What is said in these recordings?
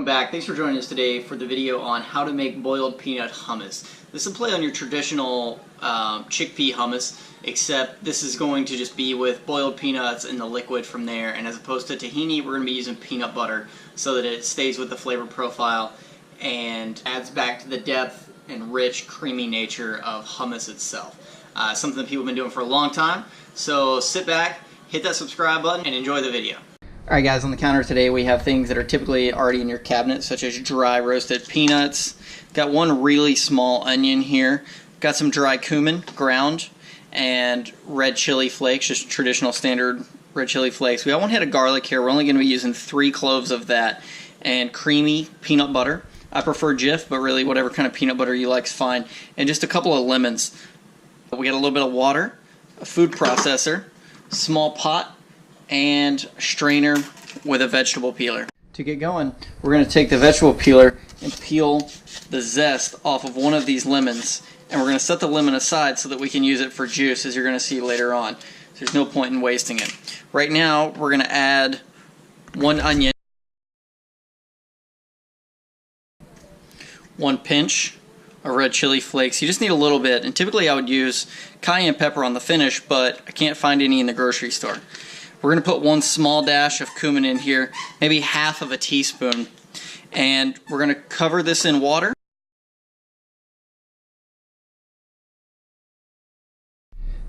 Welcome back. Thanks for joining us today for the video on how to make boiled peanut hummus. This is a play on your traditional chickpea hummus, except this is going to just be with boiled peanuts and the liquid from there, and as opposed to tahini, we're going to be using peanut butter so that it stays with the flavor profile and adds back to the depth and rich, creamy nature of hummus itself. Something that people have been doing for a long time, so sit back, hit that subscribe button, and enjoy the video. Alright guys, on the counter today we have things that are typically already in your cabinet, such as dry roasted peanuts. Got one really small onion here. Got some dry cumin, ground, and red chili flakes, just traditional standard red chili flakes. We got one head of garlic here. We're only going to be using 3 cloves of that, and creamy peanut butter. I prefer Jif, but really whatever kind of peanut butter you like is fine. And just a couple of lemons. We got a little bit of water, a food processor, small pot, and a strainer with a vegetable peeler. To get going, we're going to take the vegetable peeler and peel the zest off of one of these lemons, and we're going to set the lemon aside so that we can use it for juice, as you're going to see later on. There's no point in wasting it. Right now, we're going to add 1 onion, 1 pinch of red chili flakes. You just need a little bit, and typically I would use cayenne pepper on the finish, but I can't find any in the grocery store. We're going to put 1 small dash of cumin in here, maybe half of a teaspoon, and we're going to cover this in water.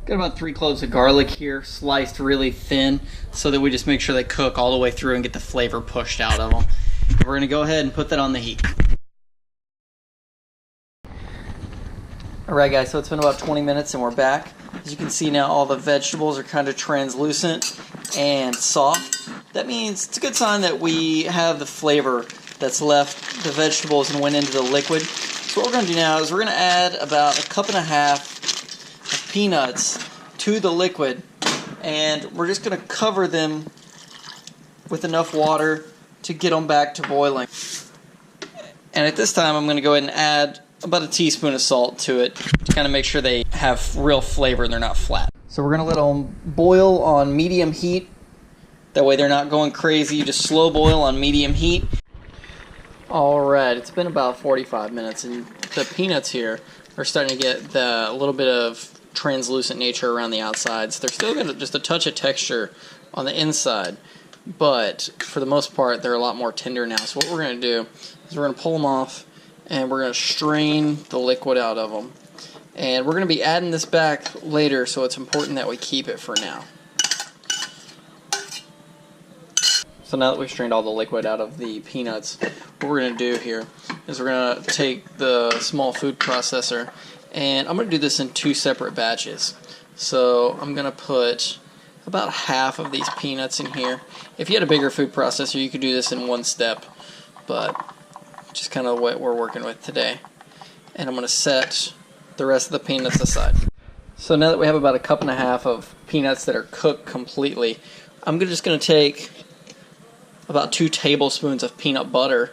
Got about 3 cloves of garlic here, sliced really thin, so that we just make sure they cook all the way through and get the flavor pushed out of them. We're going to go ahead and put that on the heat. Alright guys, so it's been about 20 minutes and we're back. As you can see now, all the vegetables are kind of translucent and soft. That means it's a good sign that we have the flavor that's left the vegetables and went into the liquid. So what we're going to do now is we're going to add about 1.5 cups of peanuts to the liquid, and we're just going to cover them with enough water to get them back to boiling. And at this time I'm going to go ahead and add about a teaspoon of salt to it to kind of make sure they have real flavor and they're not flat. So we're going to let them boil on medium heat. That way they're not going crazy. You just slow boil on medium heat. Alright, it's been about 45 minutes and the peanuts here are starting to get a little bit of translucent nature around the outsides. They're still got just a touch of texture on the inside, but for the most part they're a lot more tender now. So what we're going to do is we're going to pull them off, and we're going to strain the liquid out of them. And we're going to be adding this back later, so it's important that we keep it for now. So now that we've strained all the liquid out of the peanuts, what we're going to do here is we're going to take the small food processor, and I'm going to do this in 2 separate batches. So I'm going to put about half of these peanuts in here. If you had a bigger food processor, you could do this in 1 step, but just kind of what we're working with today. And I'm going to set the rest of the peanuts aside. So now that we have about 1.5 cups of peanuts that are cooked completely, I'm just going to take about 2 tablespoons of peanut butter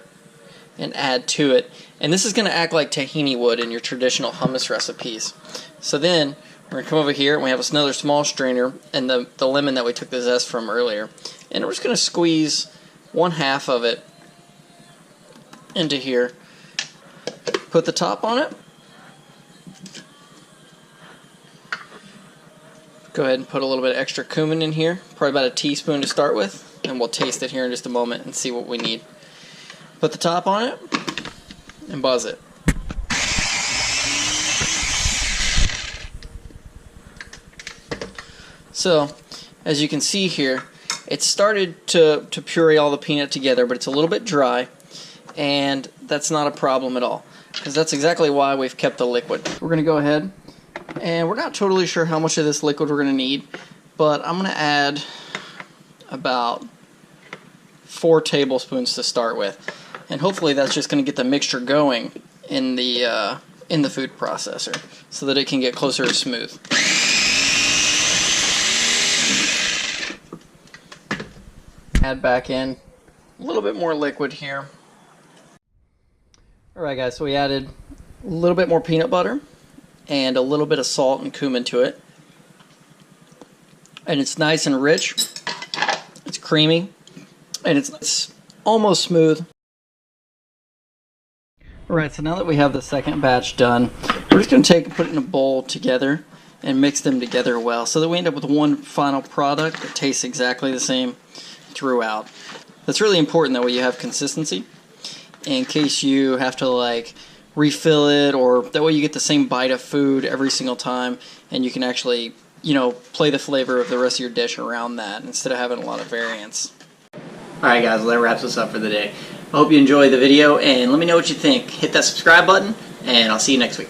and add to it. And this is going to act like tahini would in your traditional hummus recipes. So then we're going to come over here and we have another small strainer and the lemon that we took the zest from earlier. And we're just going to squeeze 1/2 of it into here, put the top on it, go ahead and put a little bit of extra cumin in here, probably about a teaspoon to start with, and we'll taste it here in just a moment and see what we need. Put the top on it and buzz it. So as you can see here, it started to puree all the peanut together, but it's a little bit dry. And that's not a problem at all, because that's exactly why we've kept the liquid. We're going to go ahead, and we're not totally sure how much of this liquid we're going to need, but I'm going to add about 4 tablespoons to start with, and hopefully that's just going to get the mixture going in the food processor so that it can get closer to smooth. Add back in a little bit more liquid here. Alright guys, so we added a little bit more peanut butter and a little bit of salt and cumin to it. And it's nice and rich. It's creamy. And it's almost smooth. Alright, so now that we have the second batch done, we're just going to put it in a bowl together and mix them together well so that we end up with one final product that tastes exactly the same throughout. That's really important that way you have consistency in case you have to like refill it, or that way you get the same bite of food every single time and you can actually, you know, play the flavor of the rest of your dish around that instead of having a lot of variance. Alright guys, well, that wraps us up for the day. I hope you enjoyed the video, and let me know what you think. Hit that subscribe button, and I'll see you next week.